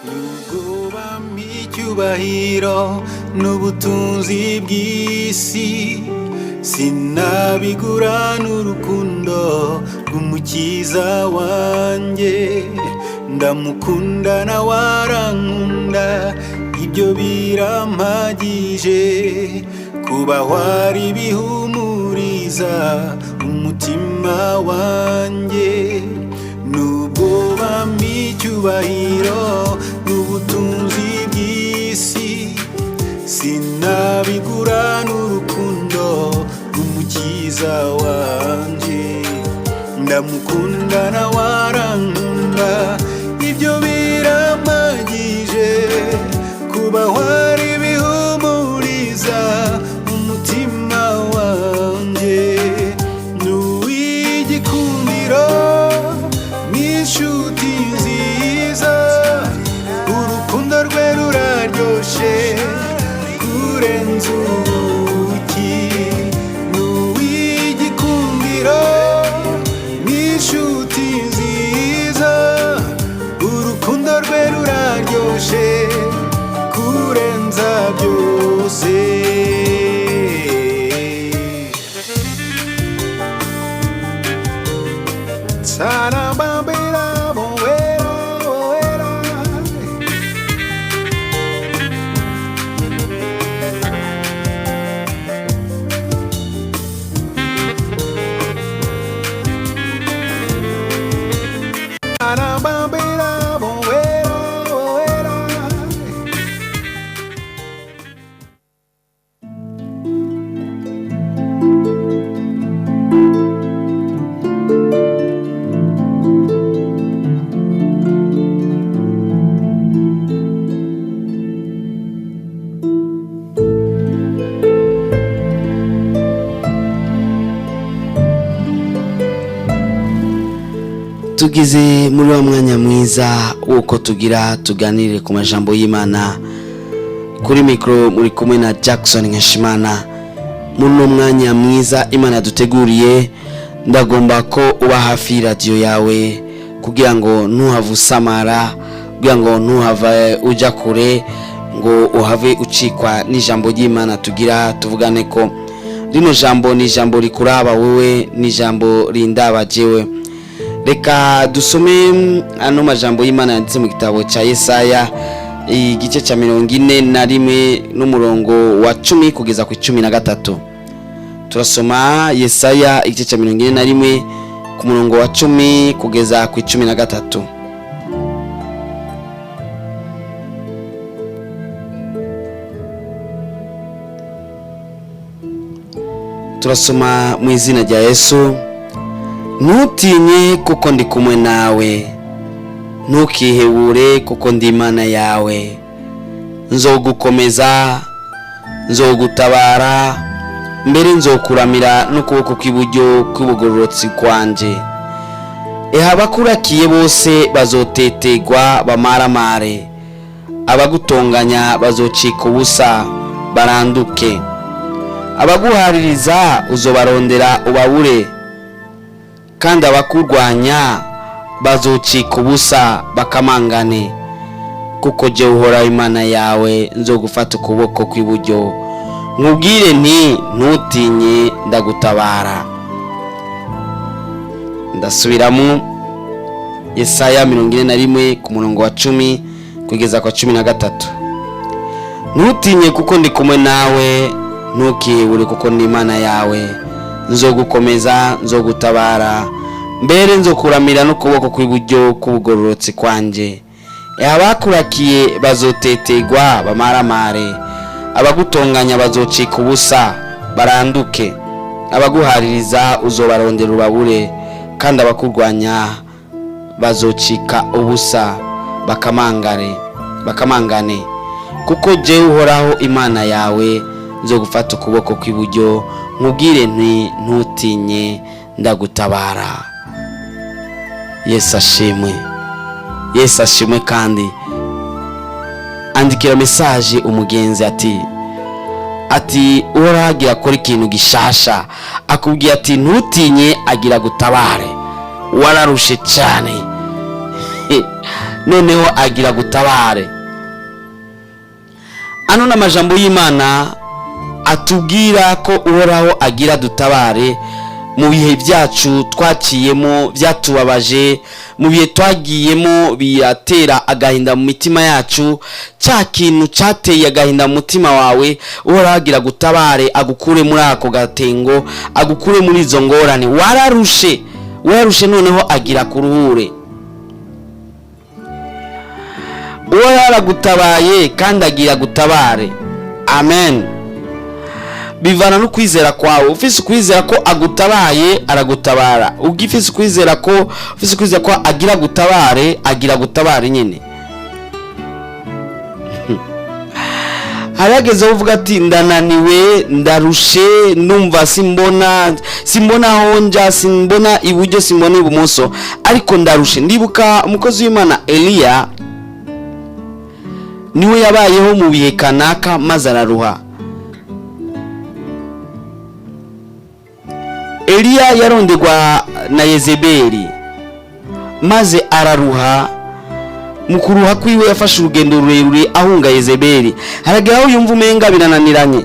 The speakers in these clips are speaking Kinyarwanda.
Nugoba icyubahiro n'ubutunzi bw'isi sinabigura n'urukundo rw'umukiza wanjye. Ndamukunda nawe arankunda, ibyo birampagije. Kubaho ari bihumuriza umutima wanjye. Nubwo bampa icyubahiro n'ubutunzi bw'isi sinabigura n'urukundo rw'umukiza wanjye. Ndamukunda nawe arankunda, ibyo birampagije. Kubaho ari bihumuriza umutima wanjye. N'uw'igikundiro n'inshuti nziza, urukundo rwe ruraryoshe kurenza ubuki. N'uw'igikundiro n'inshuti nziza, urukundo rwe ruraryoshe kurenza byose. Tugize muri wa mwanya mwiza uko tugira tuganire ku majambo y'Imana. Kuri mikro muri kumwe na Jackson Nkeshimana. Muri mwanya mwiza Imana duteguriye, ndagomba ko uba hafi radio yawe kugira ngo ntuhavusamara, kugira ngo ntuhava uja kure, ngo uhave ucikwa n'ijambo ry'Imana tugira tuvugane ko rino jambo ni jambo rikuraba wewe, ni jambo rindaba jewe. Reka dusome ano majambo y'Imana yanditse mu gitabo cha Yesaya igice cha 41 n'umurongo wa 10 kugeza ku 13. Turasoma Yesaya igice cha 41 ku murongo wa 10 kugeza ku 13. Turasoma mu izina rya Yesu. Ntutinye kuko ndi kumwe nawe, ntukihebure kuko ndi Imana yawe. Nzogukomeza, nzogutabara, mbere nzokuramira n'ukuboko kw'iburyo kw'ubugororotsi kwanje. Abakurakiye bose bazotetegwa bamaramare, abagutonganya bazocika ubusa baranduke. Abaguhaririza uzobarondera ubabure, kandi abakurwanya bazocika ubusa bakamangane. Kuko je uhora Imana yawe, nzogufata ukuboko kw'iburyo nkubwire nti ntutinye, ndagutabara. Ndasubiramo Yesaya 41 ku murongo wa 10 kugeza kwa 13. Ntutinye kuko ndi kumwe nawe, ntukihebure kuko ndi Imana yawe. Nzogukomeza, nzogutabara, mbere nzokuramira n'ukuboko kw'iburyo k'ubugororotsi kwanje. Abakurakiye bazotetegwa bamaramare, abagutonganya bazocika ubusa baranduke. Abaguhaririza uzobarondera ubabure, kandi abakurwanya bazocika ubusa bakamangane. Kuko je uhoraho Imana yawe, nzogufata ukuboko kw'iburyo nkubwire nti ntutinye, ndagutabara. Yesu ashimwe, Yesu ashimwe. Kandi andikira message umugenzi ati uhoraho akora ikintu gishasha, akubwiye ati ntutinye, agira gutabare. Wararushe cyane, noneho agira gutabare. Ano n'amajambo y'Imana atubwira ko uhoraho agira dutabare mu bihe byacu twaciyemo byatubabaje, mu bihe twagiyemo biratera agahinda mu mitima yacu. Cya kintu cyateye agahinda mu mutima wawe, uhoraho agira gutabare, agukure muri ako gatengo, agukure muri izo ngorane. wararushe noneho agira kuruhure. uhoraho aragutabaye kandi agira gutabare. Amen. Bivana no kwizera kwawe. Ufise kwizera ko agutabaye aragutabara, ugifise kwizera ko agira gutabare nyine. Harageze uvuga ati ndananiwe, ndarushe, numva simbona honja, simbona iburyo, simbona ibumoso, ariko ndarushe. Ndibuka umukozi w'Imana Eliya, niwe yabayeho mu bihe kanaka maze araruha. Eliya yaronderwa na Yezebeli maze araruha. Mu kuruha kwiwe yafashe urugendo rurerure ahunga Yezebeli. Harageraho yumva umenga birananiranye.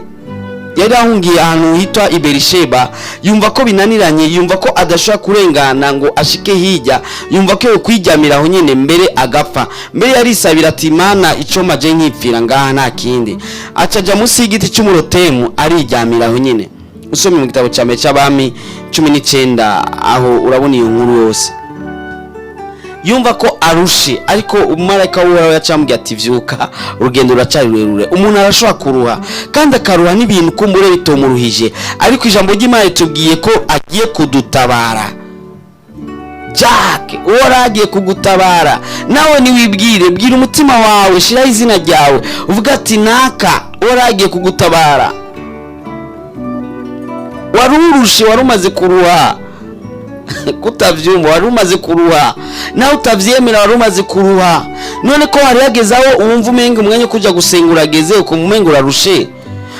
Yari ahungiye ahantu hitwa Iberisheba, yumva ko binaniranye, yumva ko adashobora kurengana ngo ashike hirya, yumva ko yokwijyamiraho nyine mbere agapfa. Mbere yarisabira ati Imana ico maje nkipfira ngaha nta kindi. Acaja munsi y'igiti cy'umurotemu arijyamiraho nyine. Usomye mu gitabo cya mbere cy'Abami 19 aho urabona iyo nkuru yose. Yumva ko arushe, ariko umumarayika w'Uhoraho yacambwiye ati vyuka, urugendo ruracari rurerure. Umuntu arashobora kuruha kandi akaruha n'ibintu kumbure bitomuruhije, ariko ijambo ry'Imana ritubwiye ko agiye kudutabara. Jack, Uhoraho agiye kugutabara. Nawe niwibwire, bwira umutima wawe, shiraho izina ryawe, uvuga ati naka, Uhoraho agiye kugutabara. Warurushe, warumaze kuruha kutavyumva, warumaze kuruha, nawe utavyemera, warumaze kuruha. None ko hari yagezaho uwumva umenga umwanya kuja gusenga urageze, ukumva umenga urarushe,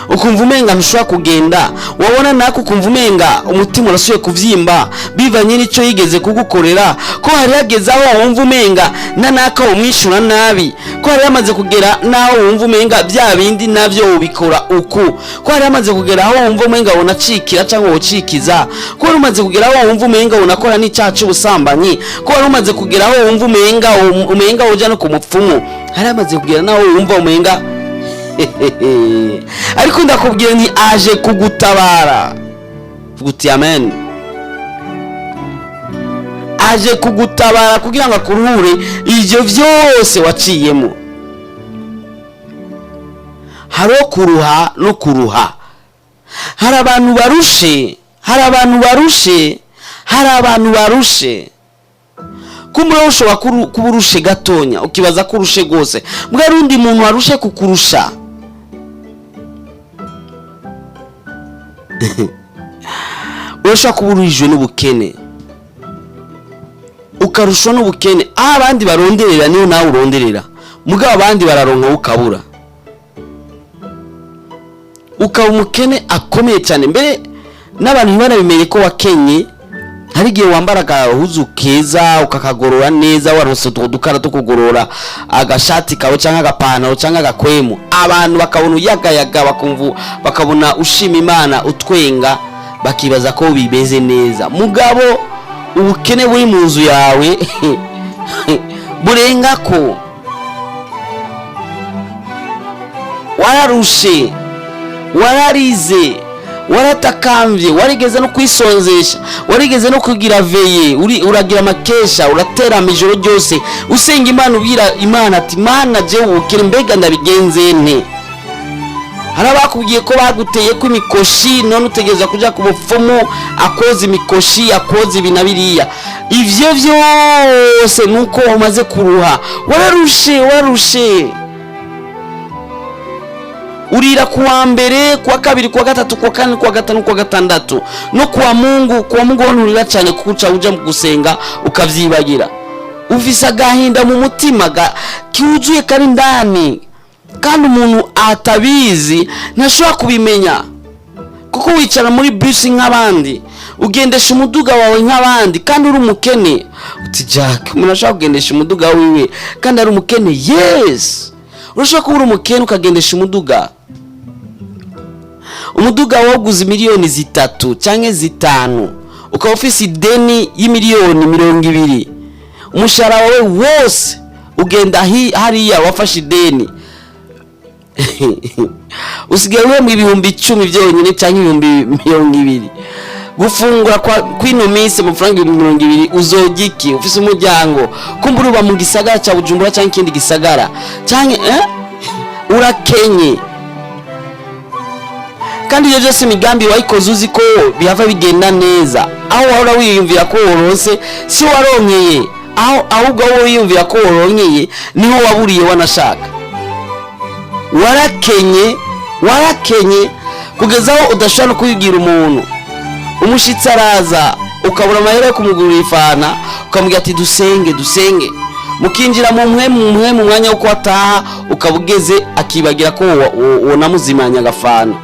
ukumva umenga ntushobora kugenda, wabona nako ukumva umenga umutima urasuye kuvyimba bivanye n'ico yigeze kugukorera. Ko hari yagezaho wumva umenga nanaka umwishura nabi, ko hari yamaze kugera naho wumva umenga bya bindi navyo ubikora uku, ko hari yamaze kugera aho wumva umenga unacikira cyangwa ucikiza, ko hari umaze kugera aho wumva umenga unakora n'icyaha cy'ubusambanyi, ko hari umaze kugera aho wumva umenga uja no ku mupfumu, hari yamaze kugera naho wumva umenga ariko ndakubwira ni aje kugutabara. Vuguti amen. Aje kugutabara kugira ngo akuruhure ivyo vyose waciyemo. Haro kuruha no kuruha. Hari abantu barushe. Kumbura ushobora kuburushe gatonya ukibaza ko urushe gose, mbwa rundi muntu warushe kukurusha. Urashaka kuburuhijwe n'ubukene, ukarushwa n'ubukene. Abandi baronderera niyo nawe uronderera, mugabo abandi bararonka ukabura, ukaba umukene akomeye cyane. Mbere n'abantu ntibanabimenye ko wakenye. Hari igihe wambara agahuzu keza ukakagorora neza, warose dukara tukugorora agashati kawe cyangwa agapantaro cyangwa agakwemu, abantu bakabona uyagayaga, bakabona ushima Imana, utwenga, bakibaza ko bibeze neza. Mugabo ubukene buri mu nzu yawe burenga ko. Wararushe, wararize, waratakambye, warigeze no kwisonzesha, warigeze no kugira veye, uragira makesha, uratera amijoro ryose usenga Imana, ubwira Imana ati Mana je ubukire mbega ndabigenze nte. Harabakubwiye ko baguteye ko imikoshi, none utegeza kuja ku bupfumu akoza imikoshi, akoza ibinabiriya. Ivyo vyose nuko umaze kuruha. Wararushe. Urira kuwa mbere, kuwa kabiri, kuwa gatatu, kuwa kane, kuwa gatanu, kuwa gatandatu, no kuwa Mungu wanurira cyane kuca uja mu gusenga ukavyibagira. Ufise agahinda mu mutima kiuzuye kari ndani, kandi umuntu atabizi ntashobora kubimenya. Kuko wicara muri bus nk'abandi, ugendesha umuduga wawe nk'abandi kandi uri umukene. Uti Jack, umuntu ashaka kugendesha umuduga wiwe kandi ari umukene? Yes, urashaka kuba uri umukene ukagendesha umuduga waguze miliyoni 3 cyangwa 5, ukaba ufise ideni y'imiliyoni 20, umushahara wawe wose ugenda hariya wafashe ideni usigaye we mu ibihumbi 10 byonyine cyangwa ibihumbi 20. Gufungura kwino minsi amafaranga 20 uzogiki? Ufise umuryango, kumbura uba mu gisagara cya Bujumbura cyangwa ikindi gisagara cyangwa urakenye, kandi iyo byose migambi wayikoze uzi ko bihava bigenda neza. Aho wahora wiyumvira ko worose si waronkeye, ahubwo wowe wiyumvira ko woronkeye niho waburiye wanashaka. Warakenye kugeza aho udashobora no kuyigira umuntu. Umushitsi araza ukabura amahera yo kumugurira ifana, ukamubwira ati dusenge, mukinjira mu mwanya wo kwataha, ukabugeze akibagira ko wonamuzimanya agafana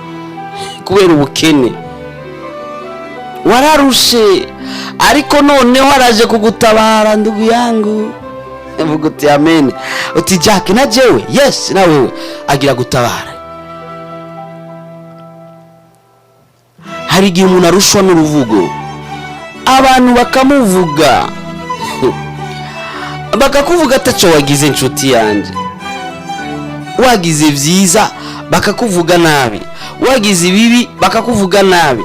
kubera ubukene. Wararushe, ariko noneho araje kugutabara ndugu yangu. Vuga uti amen. Uti Jack, na jewe yes na wewe agira gutabara. Hari igihe umuntu arushwa n'uruvugo, abantu bakamuvuga bakakuvuga ataco wagize inshuti yanje. Wagize vyiza bakakuvuga nabi, wagize ibibi bakakuvuga nabi,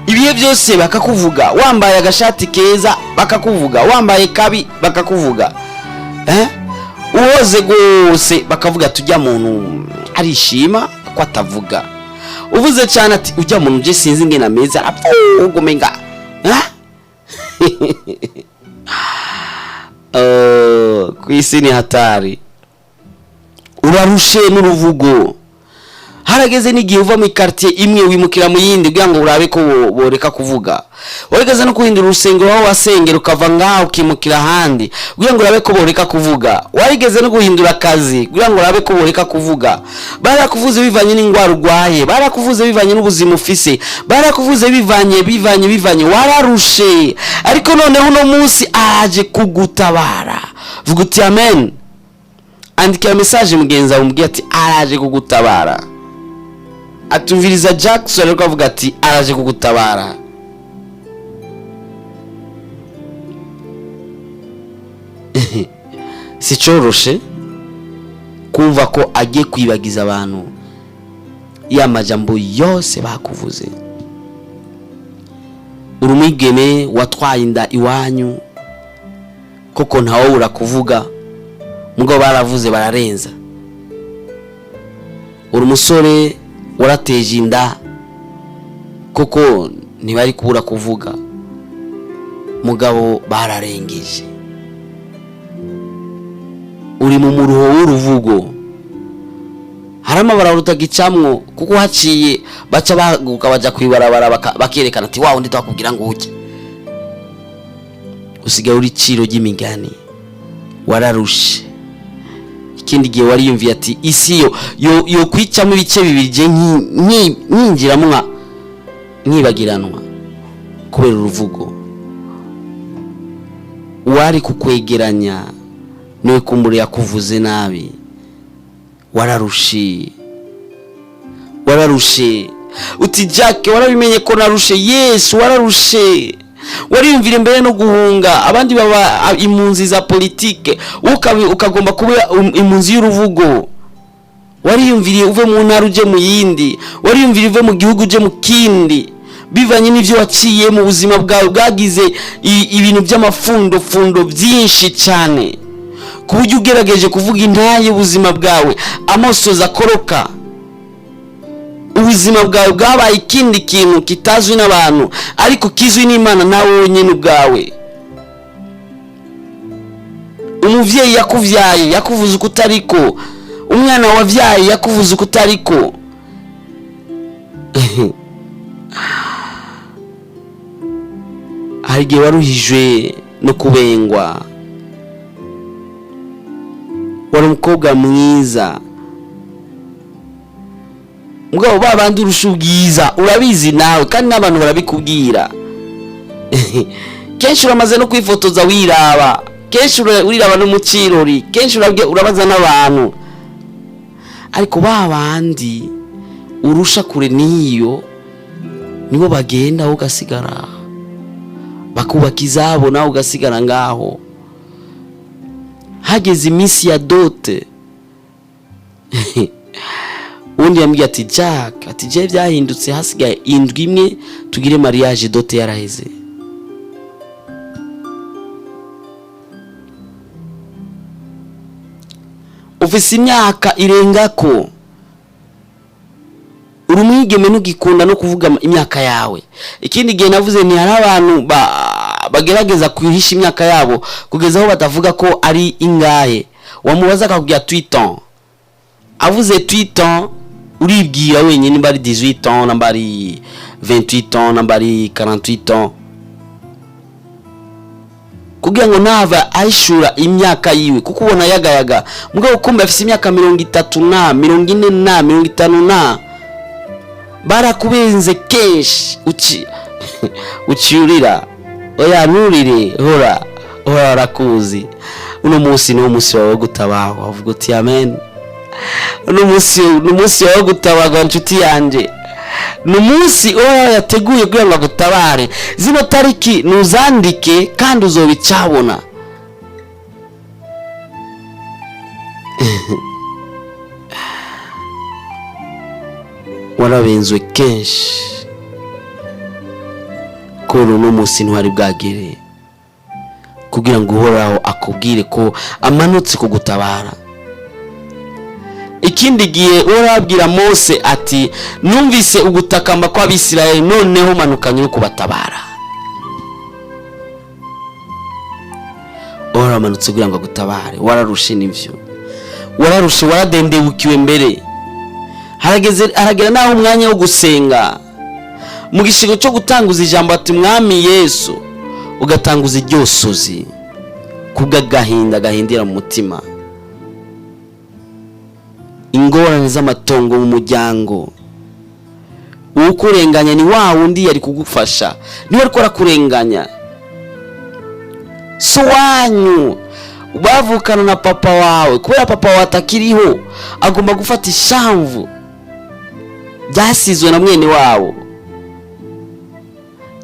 ibihe byose bakakuvuga. Wambaye agashati keza bakakuvuga, wambaye kabi bakakuvuga, uwoze gose bakavuga tujya muntu arishima ko atavuga. Uvuze cyane ati ujya muntu je sinzi ngena meza ugumenga kwisi ni hatari. Urarushe n'uruvugo. Harageze n'igihe uva mu quartier imwe wimukira mu yindi kugira ngo urabe ko boreka kuvuga. Warigeze no kuhindura urusengero aho wasengera ukava ngaho ukimukira handi kugira ngo urabe ko boreka kuvuga. Warigeze no guhindura akazi kugira ngo urabe ko boreka kuvuga. Barakuvuze bivanye n'ingwara urwaye, barakuvuze bivanye n'ubuzima ufise, barakuvuze bivanye. Wararushe, ariko noneho uno munsi aje kugutabara. Vuga uti amen. Andika message mugenza umbwiye ati araje kugutabara. Atumviriza Jackson ariko avuga ati araje kugutabara. Si coroshe kumva ko agiye kwibagiza abantu ya majambo yose bakuvuze. Urumwigeme watwaye inda iwanyu koko ntawo urakuvuga, mugo baravuze bararenza. Urumusore warateje inda koko ntibari kubura kuvuga, mugabo bararengeje. Uri mu muruho w'uruvugo, harama bararutagicamwo kuko haciye baca baguka baja kwibarabara bakerekana ati wawo ndi twakubwira ngo uje. Usigaye uri ciro ry'imigani. Wararushe. Ikindi gihe wariyumviye ati isi yo kwicamo ibice bibiri je nyinjiramwa nkibagiranwa kubera uruvugo. Wari kukwegeranya niwe kumbure yakuvuze nabi. Wararushe. Uti Jack, warabimenye ko narushe? Yes, wararushe. Wariyumvira mbere no guhunga abandi baba impunzi za politike, ukagomba kuba impunzi y'uruvugo. Wariyumviriye uve mu ntara uje mu yindi, wariyumviriye uve mu gihugu uje mu kindi, bivanye n'ivyo waciye mu buzima bwawe bwagize ibintu by'amafundo byinshi cyane, kuburyo ugerageje kuvuga intaye ubuzima bwawe amosoza akoroka. Ubuzima bwawe bwabaye ikindi kintu kitazwi n'abantu ariko kizwi n'Imana nawe wenyine ubwawe. Umuvyeyi yakuvyaye yakuvuze uko utariko, umwana wavyaye yakuvuze uko utariko. Harige waruhijwe no kubengwa. Wari umukobwa mwiza, mugabo babandi urusha ubwiza urabizi nawe kandi n'abantu barabikubwira. kenshi uramaze no kwifotoza wiraba, kenshi wiraba no mu kirori, kenshi urabaza n'abantu, ariko babandi urusha kure niyo nibo bagenda ugasigara bakubaka izabo nawe ugasigara ngaho. Hageze iminsi ya dote undi yambwiye ati Jack, ati je byahindutse, hasigaye indwi imwe tugire mariage, dote yaraheze. Ufise imyaka irengako, urumwigeme ntugikunda no kuvuga imyaka yawe. Ikindi gihe navuze ni hari abantu bagerageza kwihisha imyaka yabo kugeza aho batavuga ko ari ingahe. Wamubaza akakubwira 8 ans, avuze 8 ans uribwira wenyine nimba ari 18 ans, namba ari 28 ans, namba ari 48 ans, kugira ngo nava aishura imyaka yiwe, kuko ubona yagayaga. Mugabo kumbe afise imyaka 30 na 40 na 50 na barakubenze kenshi uciurira oya nurire hora rakuzi. Uno munsi ni umunsi wawe gutabaho, avuga uti amen. Uno munsi wawe gutabaho nshuti yanje, ni umunsi yateguye kugira ngo gutabare. Zino tariki nuzandike kandi uzobicabona. Warabenzwe kenshi ko uno munsi ntwari bwagere kugira ngo uhoraho akubwire ko amanutse kugutabara. Ikindi gihe urabwira Mose ati numvise ugutakamba kwa Abisirayeli, noneho manukanye no kubatabara. Manutse kugira ngo gutabare. Wararushe n'ivyo, wararushe, waradendebukiwe mbere. Haragera naho umwanya wo gusenga mu gishigo cyo gutanguza ijambo ati Mwami Yesu, ugatanguza iryosozi kubw'agahinda gahindira mu mutima, ingorane z'amatongo mu muryango. Ukurenganya ni wa wundi yari kugufasha, niwe ariko arakurenganya. So wanyu bavukana na papa wawe, kubera papa wawe atakiriho, agomba gufata ishamvu byasizwe na mwene wabo,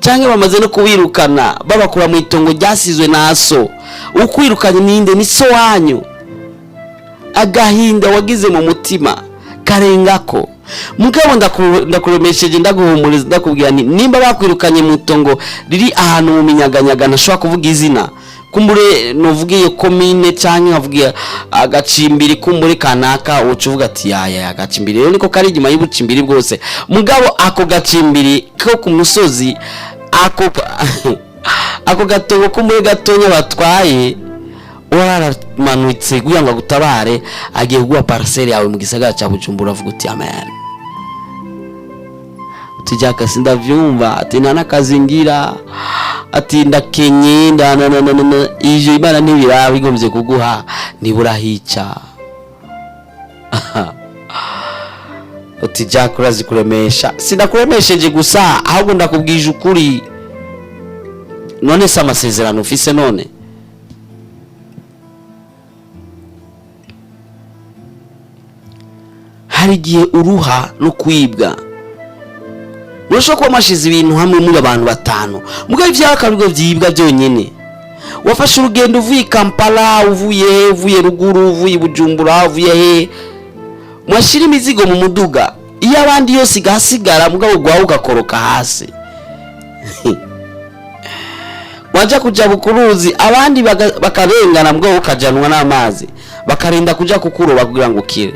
cyangwa bamaze no kubirukana babakura mu itongo ryasizwe na so. Ukwirukanye ninde? Ni so wanyu. Agahinda wagize mu mutima karengako. Mugabo ndakuremesheje, ndaguhumuriza, ndakubwira nimba bakwirukanye mu itongo riri ahantu mu minyaganyaga, ntashobora kuvuga izina, kumbure novuga iyo komine cyangwa nkavuga agacimbiri kumbure kanaka, ucuvuga ati ya agacimbiri rero niko kari inyuma y'ubucimbiri bwose. Mugabo ako gacimbiri ko ku musozi, ako gatongo kumbure gatonya batwaye, waramanutse kugira ngo gutabare, agiye kuguha parcelle yawe mu gisagara cya Bujumbura. Avuga uti amen. Tujaka sindavyumva, ati nana kazingira, ati ndakenye ije Imana ntibiraba igomvye kuguha, nibura hica. Uti Jack urazi kuremesha. Sindakuremesheje gusa, ahubwo ndakubwije ukuri. None se amasezerano ufise none? Hari gihe uruha no kwibwa. Urashobora kuba mashize ibintu hamwe muri abantu 5, mugabo ivyakabigo vyibwa byonyene. Wafashe urugendo uvuye Kampala, uvuye ruguru, uvuye Bujumbura, uvuye he, mwashira imizigo mu muduga, iyo abandi yose igasigara mugabo gwawe ugakoroka hasi. Waja kuja bukuruzi, abandi bakarengana mugabo ukajanwa n'amazi, bakarinda kuja kukuroba kugira ngo ukire.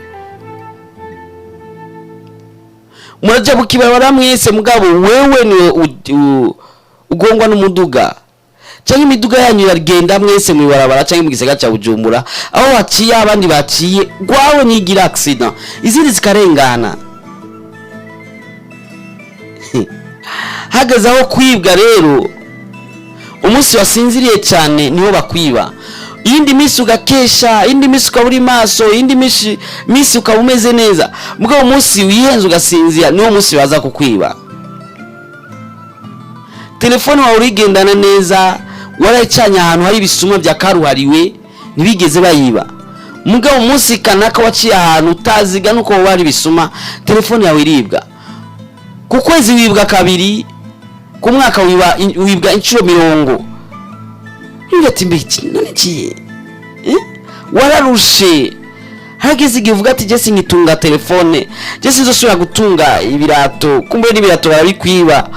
Muraja bukibara mwese mugabo wewe ni ugongwa n'umuduga, cyangwa imiduga yanyu yarigenda mwese mwibarabara cyangwa mu gisagara cya Bujumbura, aho waciye abandi baciye, gwawe nigira accident, izindi zikarengana. Hagaze aho kwibwa rero, umunsi wasinziriye cyane niho bakwiba. Indi misi ugakesha, indi misi ukaburi maso, indi misi ukaba umeze neza, mugabo umunsi wihenze ugasinzira niwo munsi baza kukwiba. telefone wawe urigendana neza, warayicanye ahantu hari ibisuma bya karuhariwe ntibigeze bayiba. Mugabo umunsi kanaka waciye ahantu utaziga nuko bari bisuma, telefone yawe iribwa. Ku kwezi wibwa kabiri, ku mwaka wibwa inshuro 100. Ngati mbiki none wararushe. Hageze igivuga ati je singitunga telefone, je sinzosubira gutunga ibirato, kumbe n'ibirato barabikwiba,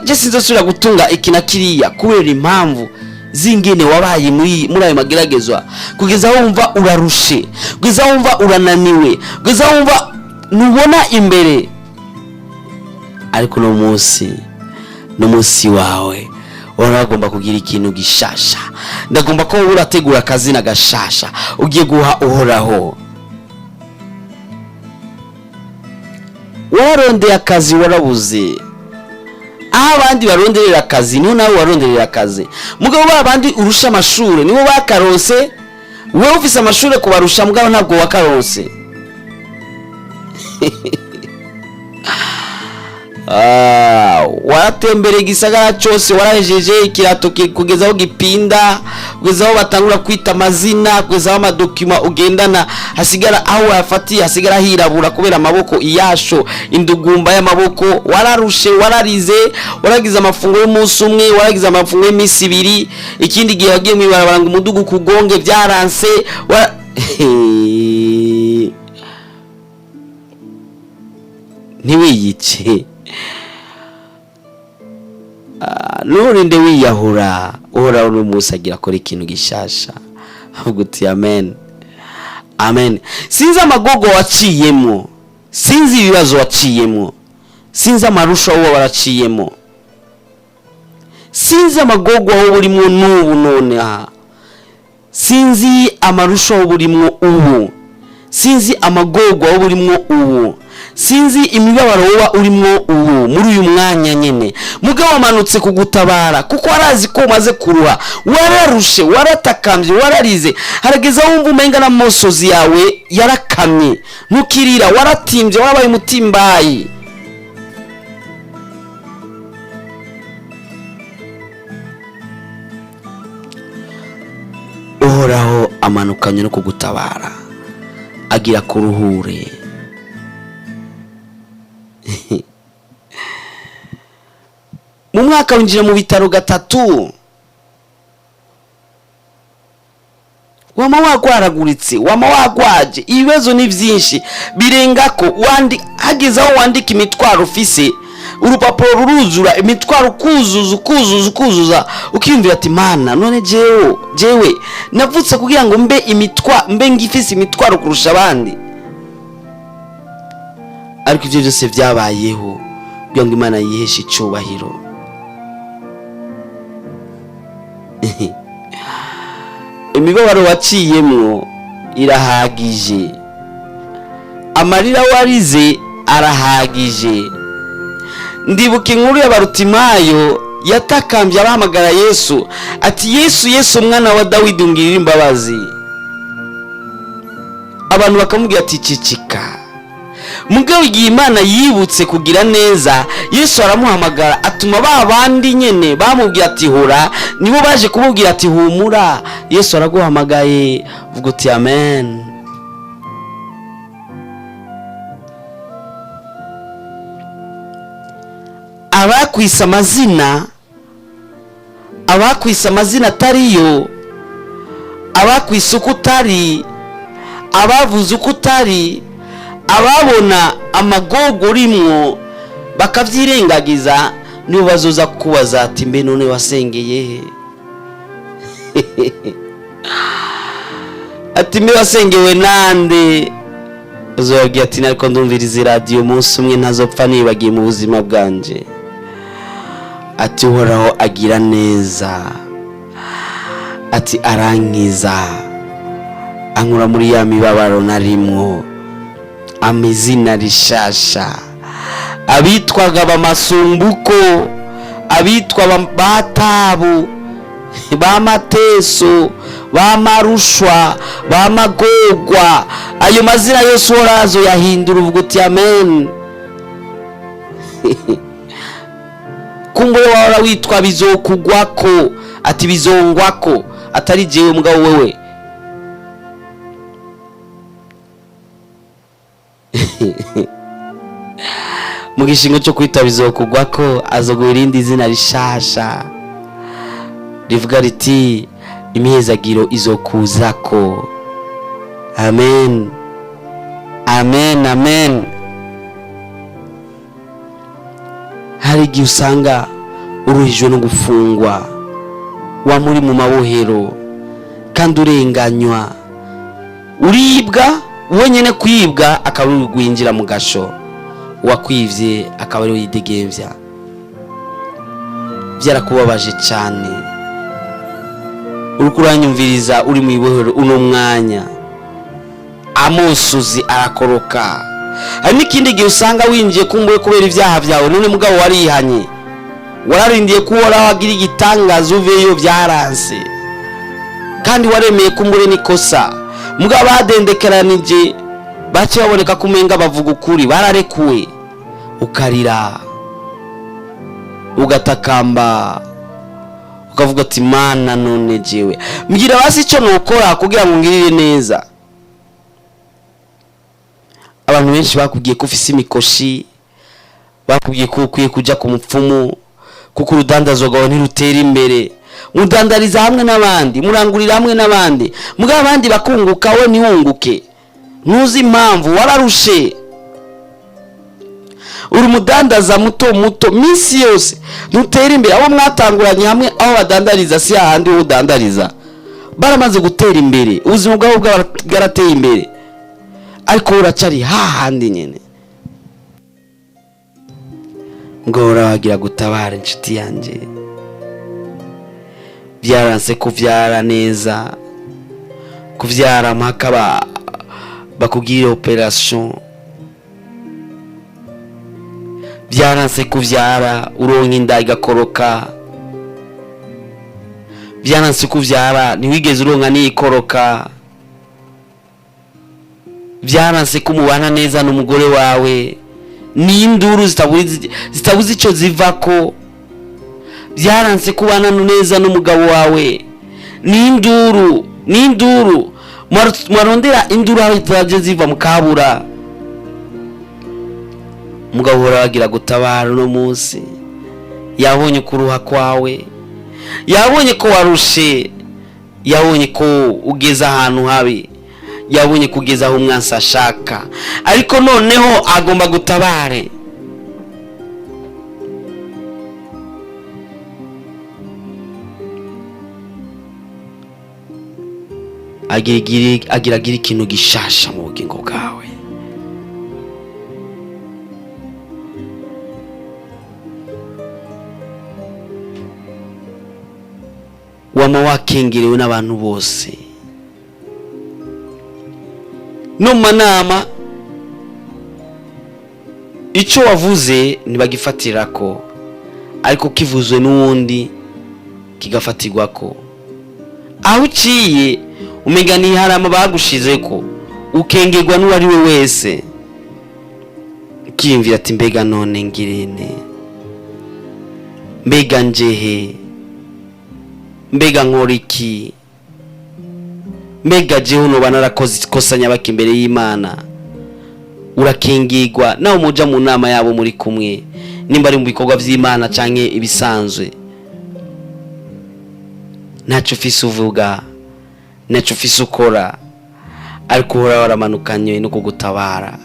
je sinzosubira gutunga ikina kiriya, kubera impamvu zingene wabaye muri ayo mageragezwa, kugeza aho wumva urarushe, kugeza aho wumva urananiwe, kugeza aho wumva nubona imbere. Ariko no munsi wawe uragomba kugira ikintu gishasha. Ndagomba ko urategura akazi na gashasha ugiye guha Uhoraho. Warondeye akazi warabuze, aho abandi baronderera akazi niho nawe waronderera akazi. Mugabo babandi urusha amashure nibo bakarose, wewe ufise amashure kubarusha mugabo ntabwo wakarose. Watembere igisagara cyose, warahejeje ikirato kugeza aho gipinda, kugeza aho batangura kwita amazina, kugeza aho amadokima ugendana hasigara aho wafatiye hasigara hirabura kubera amaboko iyasho, indugumba y'amaboko. Wararushe, wararize, waragize amafunguro y'umunsi umwe, waragize amafunguro y'imisi 2, ikindi gihe wagiye mwibarabara ngo umudugu kugonge byaranse. Ntiwiyice, nurinde wiyahura. Uhoraho n'umunsi agira akora ikintu gishasha. Avuga uti amen, amen. Sinzi amagogo waciyemo, sinzi ibibazo waciyemo, sinzi amarusho aho waraciyemo, sinzi amagogo aho urimo n'ubu none aha, sinzi amarusho aho urimo ubu, sinzi amagogo aho urimo ubu, sinzi imibabaro woba urimo ubu muri uyu mwanya nyene. Mugabo wamanutse kugutabara kuko arazi ko umaze kuruha, wararushe, waratakambye, wararize. Harageze aho wumva umenga n'amosozi yawe yarakamye, ntukirira, waratimbye, warabaye umutimbayi. Uhoraho amanukanye no kugutabara, agira kuruhure. Mu mwaka winjira mu bitaro gatatu, wama wagwaraguritse, wama wagwaje, ibibazo ni byinshi birenga ko hageze aho wandika imitwaro ufise, urupapuro ruruzura, imitwaro kuzuza, ukiyumvira ati Mana none jewe navutse kugira ngo mbe ngifise imitwaro kurusha abandi. Ariko ibyo byose byabayeho kugira ngo Imana yiheshe icyubahiro. Imibabaro waciyemwo irahagije, amarira warize arahagije. Ndibuka inkuru ya Barutimayo yatakambye abahamagara Yesu ati Yesu umwana wa Dawidi ungirira imbabazi. Abantu bakamubwira ati cicika. Mugabo igihe Imana yibutse kugira neza, Yesu aramuhamagara, atuma babandi nyene bamubwira ati hora, nibo baje kumubwira ati humura, Yesu araguhamagaye. Vuga uti amen. Abakwisa amazina atariyo, abakwisa uko utari, abavuze uko utari, ababona amagogo urimwo bakavyirengagiza, nibo bazoza kukubaza ati mbe none wasengeye he? Ati mbe wasengewe nande? Uzogira ati nariko ndumviriza radio umunsi umwe ntazopfa nibagiye mu buzima bwanje. Ati Uhoraho agira neza, ati arankiza, ankura muri ya mibabaro narimwo, amizina rishasha. Abitwaga bamasumbuko, abitwa batabu, bamateso, bamarushwa, bamagogwa, ayo mazina yose Uhoraho yahindura. Uvuga uti amen. Ku kumbure wahora witwa bizokugwako, ati bizongwako, atari jewe mugabo wewe mu gishingo cyo kwita bizokugwako azoguha irindi zina rishasha rivuga riti imihezagiro izokuzako. Amen, amen, amen. Hari igihe usanga uruhijwe no gufungwa, wa muri mu mabohero kandi urenganywa, uribwa, wenyene kwibwa akaba uri guhinjira mu gasho, wakwivye akaba ari yidegemvya. Byarakubabaje cyane, uriko uranyumviriza uri mu ibohero uno mwanya, amusuzi arakoroka. Hari n'ikindi gihe usanga winjiye kumbuye kubera ibyaha byawe, none mugabo warihanye, wararindiye kuhora wagira igitangaza uveyo byaranse, kandi waremeye kumbure nikosa, mugabo badendekeranije bace baboneka kumenga bavuga ukuri, bararekuwe, ukarira ugatakamba ukavuga ati Mana none jewe mbwira basi icyo nokora kugira ngo ngirire neza. Abantu benshi bakubwiye ko ufise imikoshi, bakubwiye ko ukwiye kuja ku mupfumu, kuko urudandazo rwawe ntirutera imbere, mudandariza hamwe n'abandi, murangurira hamwe n'abandi, mugabo abandi bakunguka we ntiwunguke, ntuzi impamvu, wararushe. Uri mudandaza muto muto minsi yose, ntutera imbere. Abo mwatanguranye hamwe aho badandariza si ahandi wo udandariza, baramaze gutera imbere, ubuzima bwabo bwarateye imbere, ariko uracari hahandi nyene. Ngo urabagira gutabara inshuti yanje, byaranse kuvyara neza, kuvyara mpaka bakubwira operation, byaranse kuvyara uronka inda igakoroka, byaranse kuvyara ntiwigeze uronka n'ikoroka, byaranse kumubana neza n'umugore wawe, n'induru zitabuze icyo zivako, byaranse kubana neza n'umugabo wawe, n'induru mwarondera induru aho zitaje ziva mukabura. Mugabo urabagira gutabara no munsi, yabonye kuruha kwawe, yabonye ko warushe, yabonye ko ugeze ahantu habi, yabonye kugeza aho umwansi ashaka, ariko noneho agomba gutabare. agira ikintu gishasha mu bugingo bwawe. Wama wakengerewe n'abantu bose, no manama icyo wavuze ntibagifatirako, ariko kivuzwe n'uwundi kigafatirwako. Aho uciye umenya ni harama bagushizeko, ukengerwa n'uwari we wese, ukiyumvira ati mbega none ngirene, mbega njehe, mbega nkoriki, mbega jewe no banarakoze ikosa nyabaki imbere y'Imana. Urakengirwa nawe muja mu nama yabo muri kumwe, nimba ari mu bikorwa by'Imana canke ibisanzwe, ntacyo ufise uvuga, ntacyo ufise ukora, ariko uhora waramanukanye no kugutabara.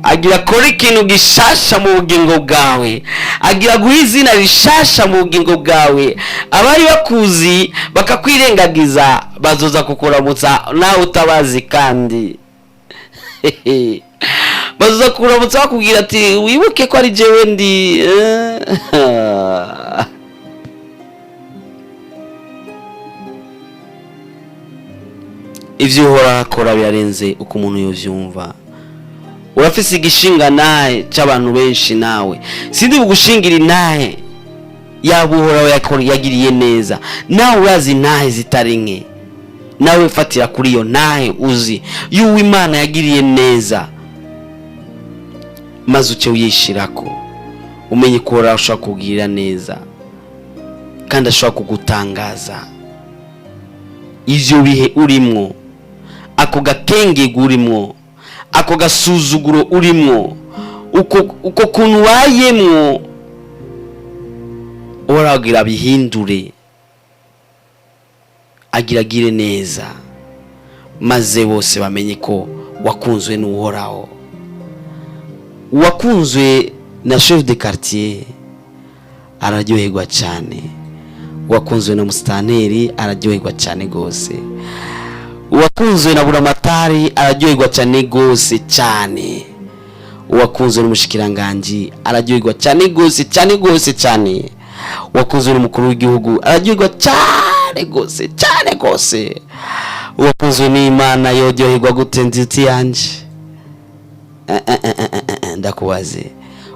Agira kora ikintu gishasha mu bugingo bwawe, agira guha izina rishasha mu bugingo bwawe. Abari bakuzi bakakwirengagiza bazoza kukuramutsa nawe utabazi, kandi bazoza kukuramutsa bakubwira ati wibuke ko ari jewe ndi. Ivyo uhora akora byarenze uko umuntu yovyumva. Urafise igishinga naye cy'abantu benshi, nawe sindi bugushingira naye yabuhora yagiriye neza, nawe urazi nahe zitari nke, nawe fatira kuri iyo nahe uzi yuko Imana yagiriye neza, maze uce uyishirako umenye ko urashobora kugirira neza kandi ashobora kugutangaza. Ivyo bihe urimwo, ako gakenge urimwo, ako gasuzuguro urimwo, uko kuntu wayemwo, uragira bihindure, agiragire neza, maze bose bamenye ko wakunzwe n'Uhoraho, wakunzwe na chef de quartier araryoherwa cyane, wakunzwe na musitanteri araryoherwa cyane gose, wakunzwe na buramatari araryoherwa cyane gose cyane, wakunzwe n'umushikiranganje araryoherwa cyane gose cyane gose cyane, wakunzwe n'umukuru w'igihugu araryoherwa cyane gose cyane gose, wakunzwe n'Imana yoryoherwa gute nziti yanje? Ndakubaze,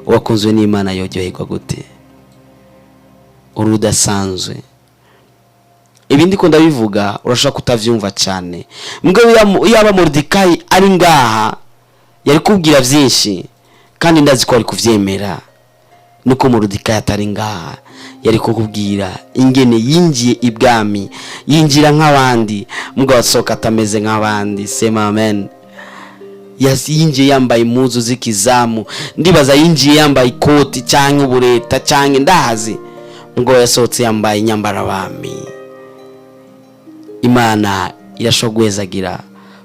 wakunzwe n'Imana yoryoherwa gute? Urudasanzwe. Ibindi ko ndabivuga urashaka kutavyumva cyane. Mbwe yaba Mordekai ari ngaha yari kubwira byinshi kandi ndazi ko ari kuvyemera. Nuko Mordekai atari ngaha yari kukubwira ingene yinjiye ibwami, yinjira nk'abandi, mbwa wasoka atameze nk'abandi. Sema amen. Yinjiye yambaye impuzu z'ikizamu, ndibaza yinjiye yambaye ikoti cyangwa ubureta cyangwa ndahazi, ngo yasohotse yambaye nyambara abami. Imana irashogwezagira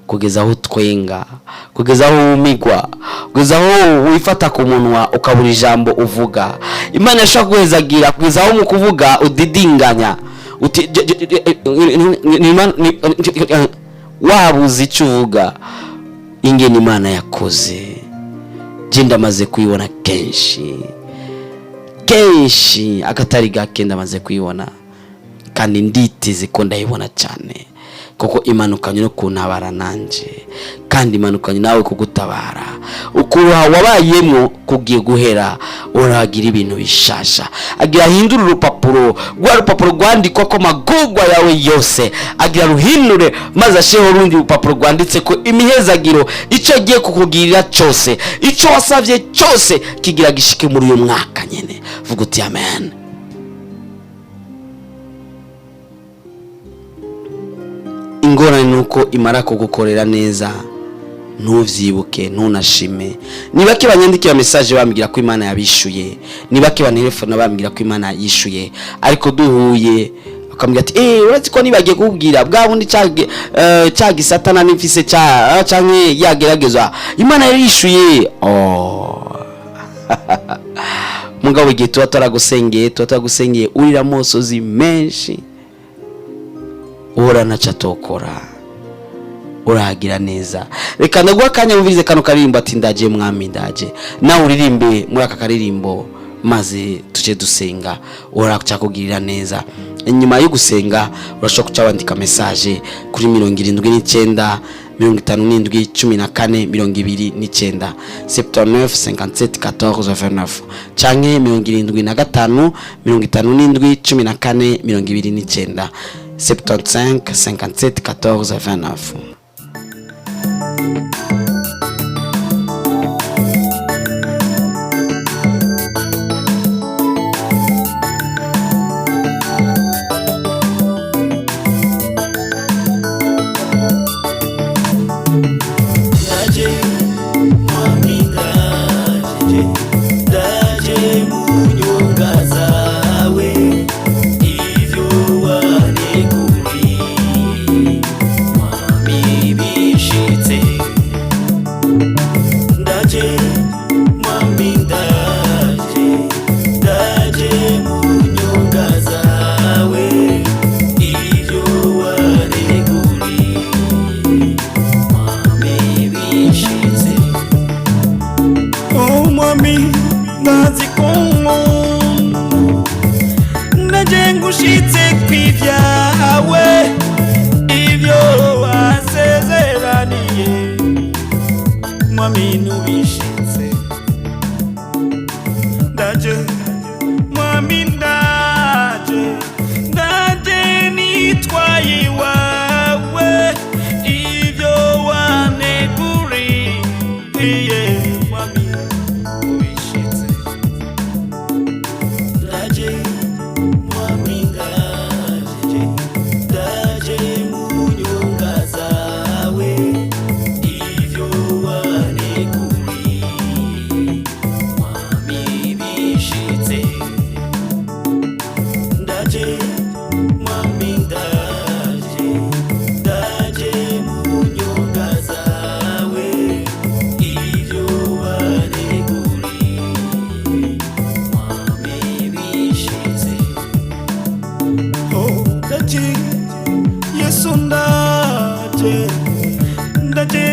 kugeza aho twenga, kugeza aho umigwa, kugeza aho wifata ku munwa ukabura ijambo uvuga. Imana irashogwezagira kugeza aho mu kuvuga udidinganya, wabuze icyo uvuga. Ingene Imana yakoze je ndamaze kuyibona kenshi akatari gake ndamaze kuyibona, kandi nditeze ko ndayibona cyane, kuko imanukanye no kuntabara nanje, kandi imanukanye nawe kugutabara. Ukuruha wabayemo kugiye guhera, uragira ibintu bishasha. Agira hindura urupapuro, rwa rupapuro rwandikwa ko magugwa yawe yose, agira ruhindure maze asheho rundi rupapuro rwanditse ko imihezagiro, ico agiye kukugirira cyose, ico wasavye cyose kigira gishike muri uyu mwaka nyene. Vuga uti amen. Ingorane nuko imara kugukorera neza ntuvyibuke, ntunashime. Nibake banyandikira message bambwira ko Imana yabishuye, nibake bantelefona bambwira ko Imana yishuye, ariko duhuye akambwira ati uretse ko nibagiye kubwira bwa bundi cyagi satana nimfise canke yageragezwa, Imana yarishuye. Mugabo igihe tuba turagusengeye urira mosozi menshi, uhora naca tokora, uragira neza. Reka ndaguha kanya muvirize kano karirimbo ati ndaje mwami ndaje, nawe uririmbe muri aka karirimbo maze tuje dusenga, uraca kugirira neza. Inyuma yo gusenga urashobora kuca wandika message kuri 79 57 14 29 79 57 14 29 canke 75 57 14 29 75 57 14 29.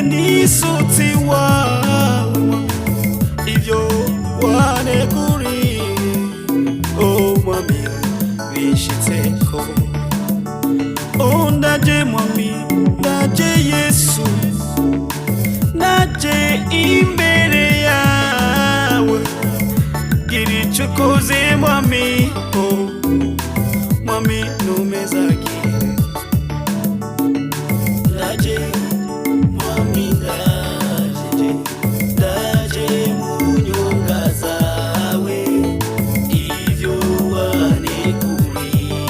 nisutsi wawe ivyo waneguriye mwami bishitseko ndaje mwami ndaje Yesu ndaje imbere yawe gira ico ukoze mwami mwami numezagire ndaje mwami ndaje mu nyonga zawe ivyo waneguriye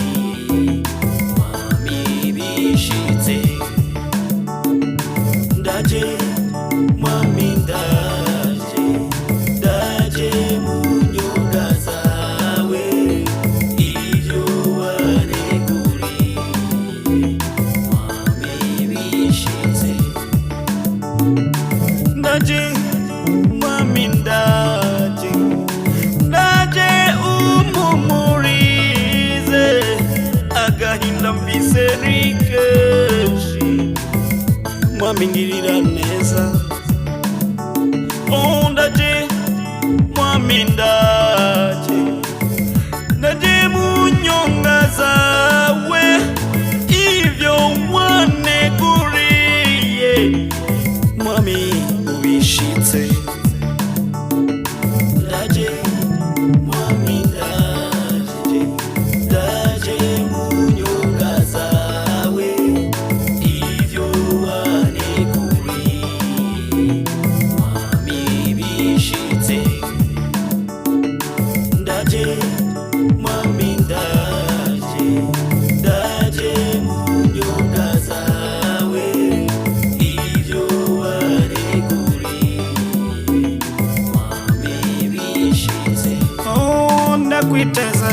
mwami bishitse ndaje mwami ndaje mu nyonga zawe ivyo waneguriye mwami bishitse ndaje mwami ndaje umumurize agahinda mfise rikeshi mwami ngirira neza ndaje mwami ndaje mu nyonga zawe ivyo waneguriye mwami ubishitse ndaje mwami ndaje mu nyonga zawe ivyo waneguriye mwami bishitse ndaje mwami ndaje mu nyonga zawe ivyo waneguriye mwami bishitse ndakwiteze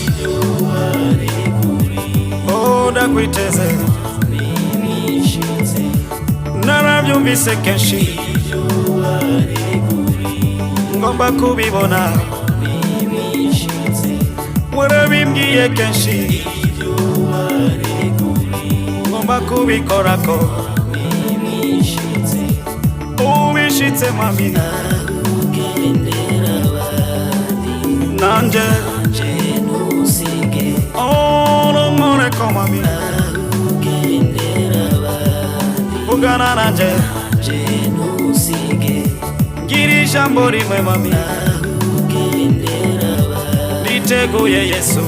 ivyo waneguriye ndakwiteze mwami bishitse naravyumvise kenshi ivyo waneguriye ngomba kubibona warabimbwiye kenshi ivyo waneguriye ngomba kubikorako ubishitse mwami ugendera abandi nanje ntusige urumureko mwami ugendera abandi vugana nanje ntusige ngira ijambo rimwe mwami niteguye Yesu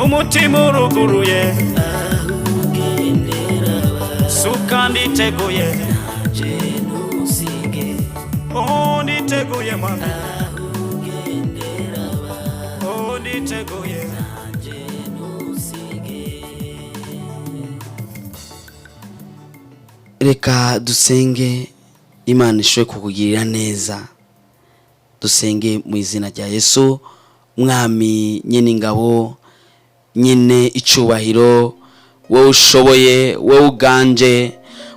umutima uruguruye suka nditeguye nditeguye mwami nditeguye reka dusenge Imana ishobore kukugirira neza. Dusenge mu izina rya Yesu, mwami nyene ingabo nyene icubahiro, wowe ushoboye, wowe uganje,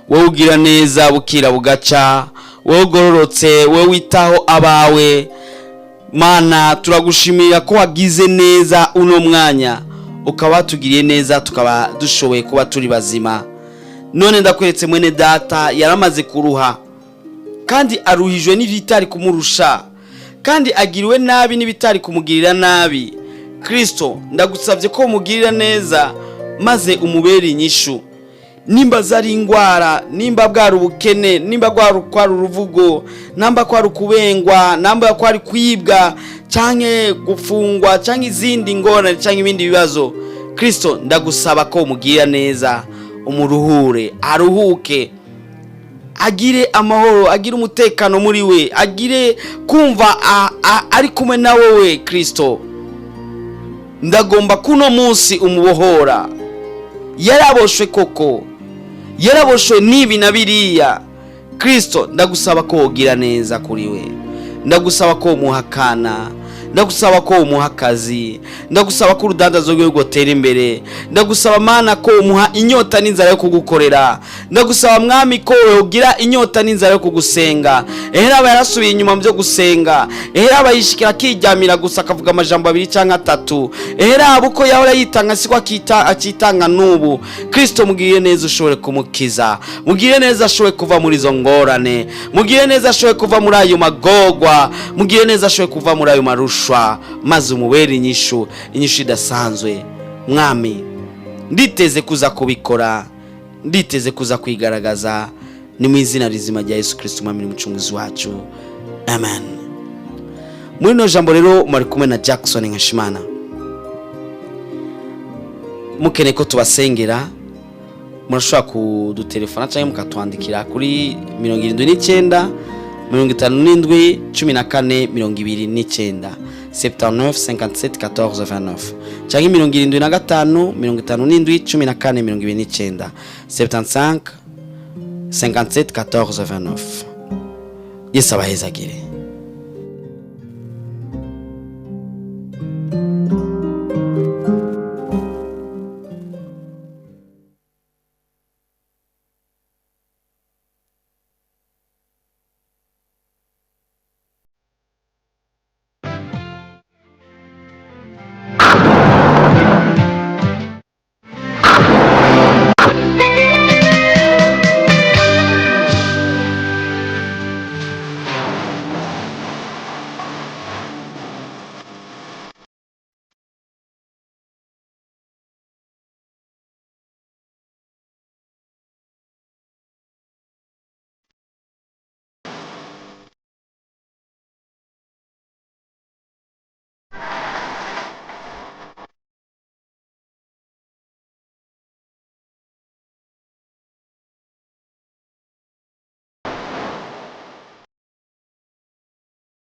wowe ugira neza bukira bugaca, wowe ugororotse, wowe witaho abawe. Mana turagushimira ko wagize neza uno mwanya, ukaba tugiriye neza tukaba dushoboye kuba turi bazima. None ndakweretse mwene data yaramaze kuruha kandi aruhijwe n'ibitari kumurusha, kandi agiriwe nabi n'ibitari kumugirira nabi. Kristo ndagusabye ko umugirira neza maze umubere inyishu. Nimba zari ingwara, nimba bwari ubukene, nimba kwari uruvugo, namba kwari kubengwa, namba kwari kwibwa canke gufungwa canke izindi ngorane canke ibindi bibazo, Kristo ndagusaba ko umugirira neza, umuruhure, aruhuke, agire amahoro, agire umutekano muri we, agire kumva ari kumwe na wowe. Kristo ndagomba kuno munsi umubohora. Yaraboshwe koko, yaraboshwe nibi na biriya. Kristo ndagusaba ko ugira neza kuri we, ndagusaba ko umuhakana, ndagusaba ko umuha akazi, ndagusaba ko urudandazo rwe rwotera imbere, ndagusaba Mana ko umuha inyota n'inzara yo kugukorera, ndagusaba Mwami ko ugira inyota n'inzara yo kugusenga. Ehera aba yarasubiye inyuma byo gusenga, ehera aba yishikira akiryamira gusa akavuga amajambo 2 cyangwa 3, ehera abo ko yahora yitanga siko akitanga n'ubu. Kristo mugire neza ushobore kumukiza, mugire neza ashobore kuva muri izo ngorane, mugire neza ashobore kuva muri ayo magogwa, mugire neza ashobore kuva muri ayo marushwa, maze umubere inyishu idasanzwe. Mwami, nditeze kuza kubikora, nditeze kuza kwigaragaza, ni mu izina rizima rya Yesu Kristo Umwami n'umucunguzi wacu, amen. Muri no jambo rero muri kumwe na Jackson Nkeshimana. Mukene ko tubasengera, murashobora kudutelefona cyangwa mukatwandikira kuri 79 57 14 29 79 57 14 29 cyangwa 75 57 14 29 75 57 14 29. Yesu abahezagire.